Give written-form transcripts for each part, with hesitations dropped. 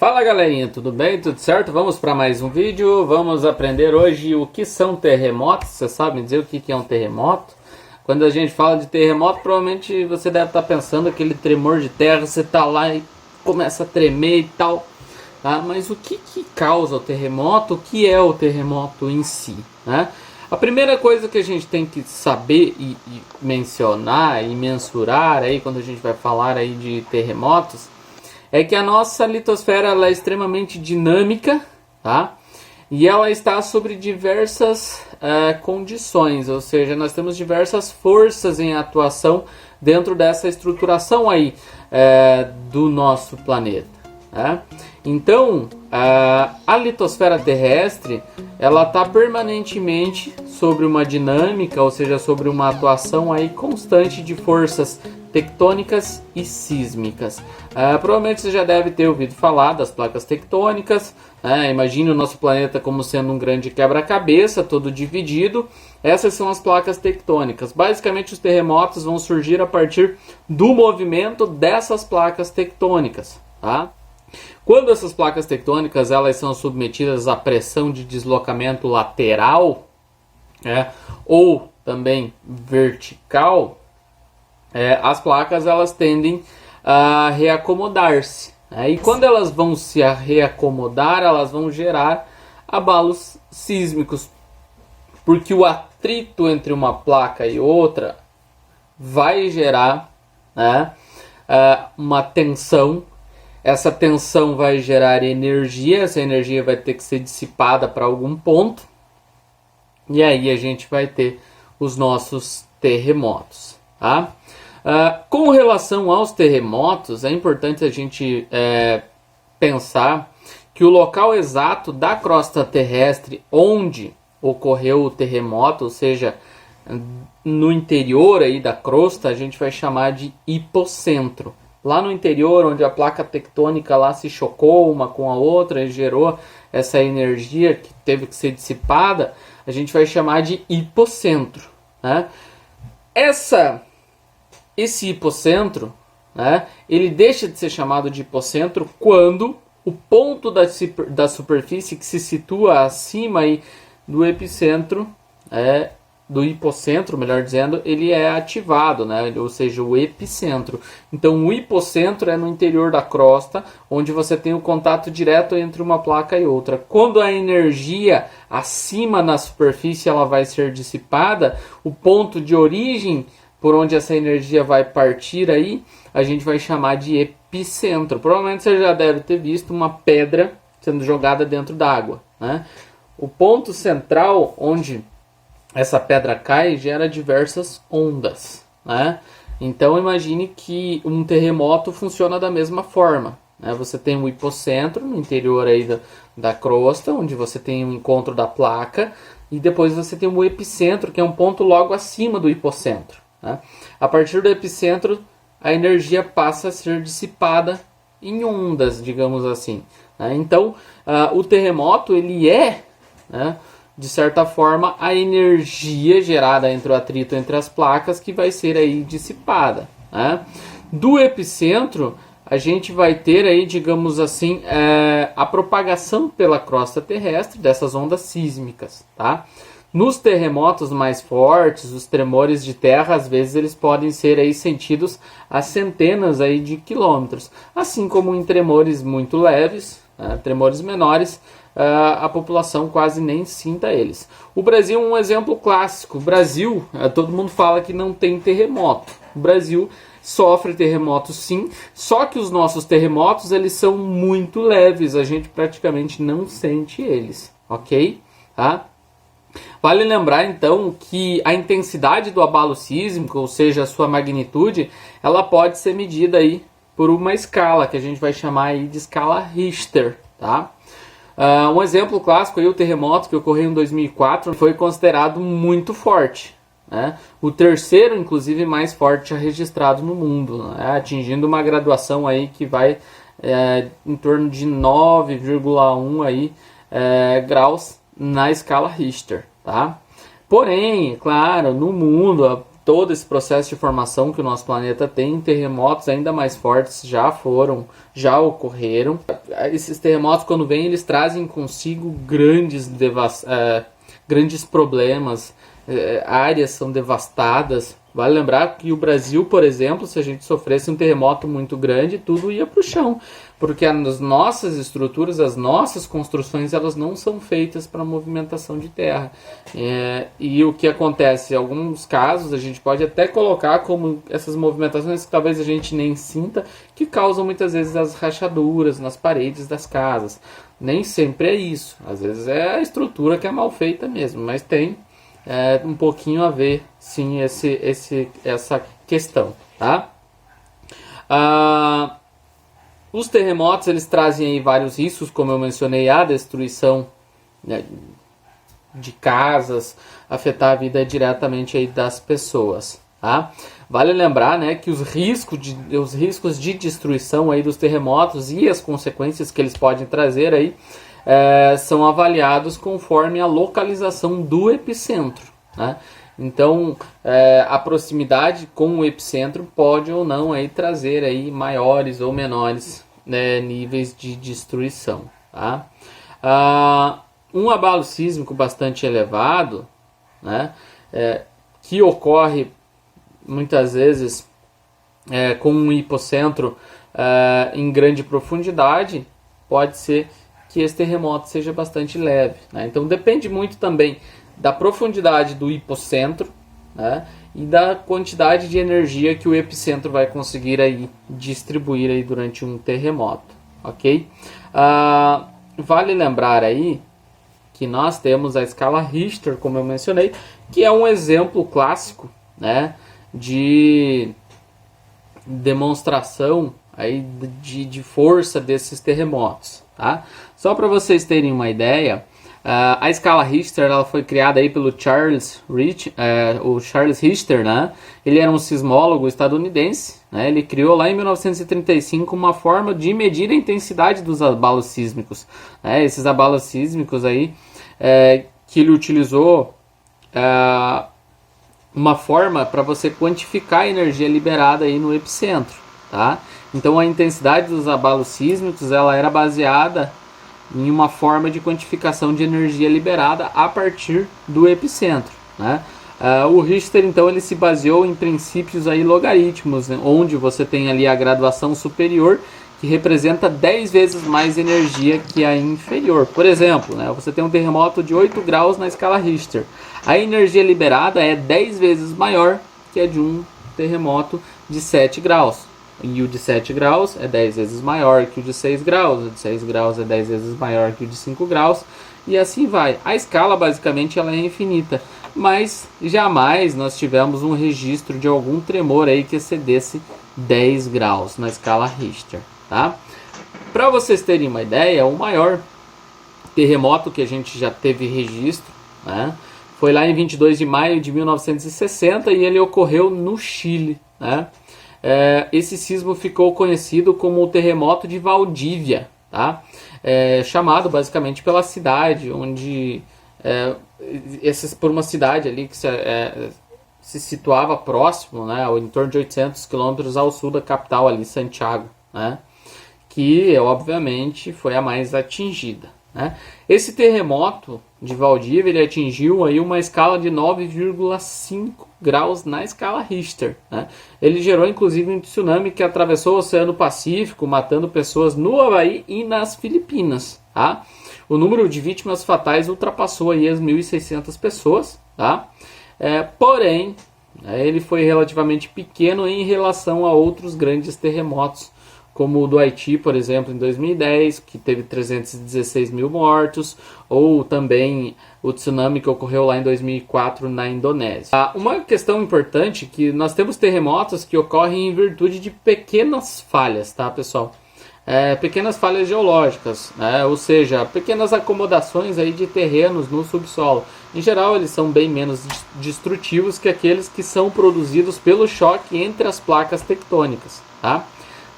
Fala galerinha, tudo bem? Tudo certo? Vamos para mais um vídeo. Vamos aprender hoje o que são terremotos. Você sabe me dizer o que é um terremoto? Quando a gente fala de terremoto, provavelmente você deve estar pensando aquele tremor de terra, você está lá e começa a tremer e tal. Tá? Mas o que causa o terremoto? O que é o terremoto em si? Né? A primeira coisa que a gente tem que saber e mencionar e mensurar aí quando a gente vai falar aí de terremotos é que a nossa litosfera ela é extremamente dinâmica, tá? E ela está sobre diversas condições, ou seja, nós temos diversas forças em atuação dentro dessa estruturação aí do nosso planeta. Né? Então, a litosfera terrestre ela está permanentemente sobre uma dinâmica, ou seja, sobre uma atuação aí constante de forças tectônicas e sísmicas. Provavelmente você já deve ter ouvido falar das placas tectônicas. Imagine o nosso planeta como sendo um grande quebra-cabeça, todo dividido. Essas são as placas tectônicas. Basicamente, os terremotos vão surgir a partir do movimento dessas placas tectônicas. Tá? Quando essas placas tectônicas elas são submetidas à pressão de deslocamento lateral, ou também vertical, as placas elas tendem a reacomodar-se. E quando elas vão se reacomodar, elas vão gerar abalos sísmicos, porque o atrito entre uma placa e outra vai gerar uma tensão. Essa tensão vai gerar energia, essa energia vai ter que ser dissipada para algum ponto, e aí a gente vai ter os nossos terremotos. Tá? Com relação aos terremotos, é importante a gente pensar que o local exato da crosta terrestre onde ocorreu o terremoto, ou seja, no interior aí da crosta, a gente vai chamar de hipocentro. Lá no interior, onde a placa tectônica lá se chocou uma com a outra e gerou essa energia que teve que ser dissipada, a gente vai chamar de hipocentro. Né? Esse hipocentro, ele deixa de ser chamado de hipocentro quando o ponto da superfície que se situa acima aí do epicentro, do hipocentro, melhor dizendo, ele é ativado, ou seja, o epicentro. Então o hipocentro é no interior da crosta, onde você tem o contato direto entre uma placa e outra. Quando a energia acima na superfície ela vai ser dissipada, o ponto de origem por onde essa energia vai partir aí, a gente vai chamar de epicentro. Provavelmente você já deve ter visto uma pedra sendo jogada dentro d'água. O ponto central onde essa pedra cai gera diversas ondas. Então imagine que um terremoto funciona da mesma forma. Você tem um hipocentro no interior aí da crosta, onde você tem o encontro da placa, e depois você tem o epicentro, que é um ponto logo acima do hipocentro. A partir do epicentro, a energia passa a ser dissipada em ondas, digamos assim. Então, o terremoto ele de certa forma, a energia gerada entre o atrito entre as placas que vai ser aí dissipada. Do epicentro, a gente vai ter aí, digamos assim, a propagação pela crosta terrestre dessas ondas sísmicas. Tá? Nos terremotos mais fortes, os tremores de terra, às vezes eles podem ser aí sentidos a centenas aí de quilômetros. Assim como em tremores muito leves, tremores menores, a população quase nem sinta eles. O Brasil é um exemplo clássico. O Brasil, todo mundo fala que não tem terremoto. O Brasil sofre terremotos sim, só que os nossos terremotos eles são muito leves, a gente praticamente não sente eles, ok? Tá? Vale lembrar então que a intensidade do abalo sísmico, ou seja, a sua magnitude, ela pode ser medida aí por uma escala que a gente vai chamar aí de escala Richter, tá? Um exemplo clássico aí, o terremoto que ocorreu em 2004 foi considerado muito forte. O terceiro, inclusive, mais forte já registrado no mundo, atingindo uma graduação aí que vai em torno de 9,1 aí, graus na escala Richter. Tá? Porém, claro, no mundo todo esse processo de formação que o nosso planeta tem, terremotos ainda mais fortes já ocorreram. Esses terremotos, quando vêm, eles trazem consigo grandes problemas, áreas são devastadas. Vale lembrar que o Brasil, por exemplo, se a gente sofresse um terremoto muito grande, tudo ia para o chão, porque as nossas estruturas, as nossas construções, elas não são feitas para movimentação de terra. E o que acontece? Em alguns casos, a gente pode até colocar como essas movimentações que talvez a gente nem sinta, que causam muitas vezes as rachaduras nas paredes das casas. Nem sempre é isso. Às vezes é a estrutura que é mal feita mesmo, mas tem um pouquinho a ver, sim, essa questão, tá? Os terremotos, eles trazem aí vários riscos, como eu mencionei, a destruição, né, de casas, afetar a vida diretamente aí das pessoas, tá? Vale lembrar, né, que os riscos de destruição aí dos terremotos e as consequências que eles podem trazer aí são avaliados conforme a localização do epicentro, né? Então, a proximidade com o epicentro pode ou não aí trazer aí maiores ou menores, né, níveis de destruição, tá? Um abalo sísmico bastante elevado, né, que ocorre muitas vezes com um hipocentro em grande profundidade, pode ser que esse terremoto seja bastante leve, né? Então depende muito também da profundidade do hipocentro, né, e da quantidade de energia que o epicentro vai conseguir aí distribuir aí durante um terremoto, ok? Vale lembrar aí que nós temos a escala Richter, como eu mencionei, que é um exemplo clássico, né, de demonstração aí de força desses terremotos, tá? Só para vocês terem uma ideia, a escala Richter ela foi criada aí pelo Charles Richter, né? Ele era um sismólogo estadunidense, né? Ele criou lá em 1935 uma forma de medir a intensidade dos abalos sísmicos, né? Esses abalos sísmicos aí que ele utilizou uma forma para você quantificar a energia liberada aí no epicentro, tá? Então a intensidade dos abalos sísmicos ela era baseada em uma forma de quantificação de energia liberada a partir do epicentro, né? O Richter então ele se baseou em princípios aí logaritmos, né, onde você tem ali a graduação superior que representa 10 vezes mais energia que a inferior. Por exemplo, né, você tem um terremoto de 8 graus na escala Richter. A energia liberada é 10 vezes maior que a de um terremoto de 7 graus. E o de 7 graus é 10 vezes maior que o de 6 graus. O de 6 graus é 10 vezes maior que o de 5 graus. E assim vai. A escala basicamente ela é infinita. Mas jamais nós tivemos um registro de algum tremor aí que excedesse 10 graus na escala Richter, tá? Para vocês terem uma ideia, o maior terremoto que a gente já teve registro, né, foi lá em 22 de maio de 1960 e ele ocorreu no Chile, né? Esse sismo ficou conhecido como o terremoto de Valdívia, tá? Chamado basicamente pela cidade, onde por uma cidade ali que se situava próximo, né, em torno de 800 quilômetros ao sul da capital ali, Santiago, né, que obviamente foi a mais atingida, né? Esse terremoto de Valdívia ele atingiu aí uma escala de 9,5 graus na escala Richter, né? Ele gerou inclusive um tsunami que atravessou o Oceano Pacífico, matando pessoas no Havaí e nas Filipinas, tá? O número de vítimas fatais ultrapassou aí as 1.600 pessoas, tá? Porém, ele foi relativamente pequeno em relação a outros grandes terremotos, como o do Haiti, por exemplo, em 2010, que teve 316 mil mortos, ou também o tsunami que ocorreu lá em 2004 na Indonésia. Uma questão importante é que nós temos terremotos que ocorrem em virtude de pequenas falhas, tá, pessoal? Pequenas falhas geológicas, né? Ou seja, pequenas acomodações aí de terrenos no subsolo. Em geral, eles são bem menos destrutivos que aqueles que são produzidos pelo choque entre as placas tectônicas, tá?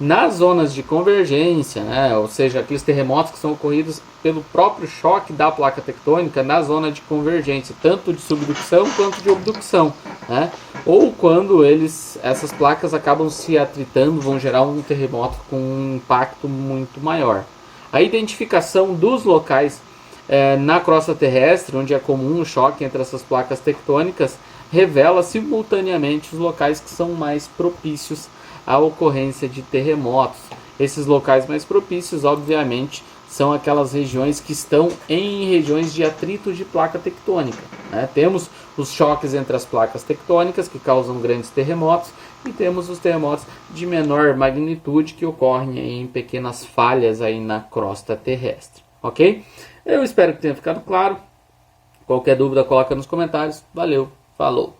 Nas zonas de convergência, né, ou seja, aqueles terremotos que são ocorridos pelo próprio choque da placa tectônica na zona de convergência, tanto de subducção quanto de abducção, né, ou quando essas placas acabam se atritando, vão gerar um terremoto com um impacto muito maior. A identificação dos locais na crosta terrestre, onde é comum o choque entre essas placas tectônicas, revela simultaneamente os locais que são mais propícios à ocorrência de terremotos. Esses locais mais propícios, obviamente, são aquelas regiões que estão em regiões de atrito de placa tectônica, né? Temos os choques entre as placas tectônicas que causam grandes terremotos e temos os terremotos de menor magnitude que ocorrem em pequenas falhas aí na crosta terrestre, ok? Eu espero que tenha ficado claro. Qualquer dúvida coloca nos comentários. Valeu, falou!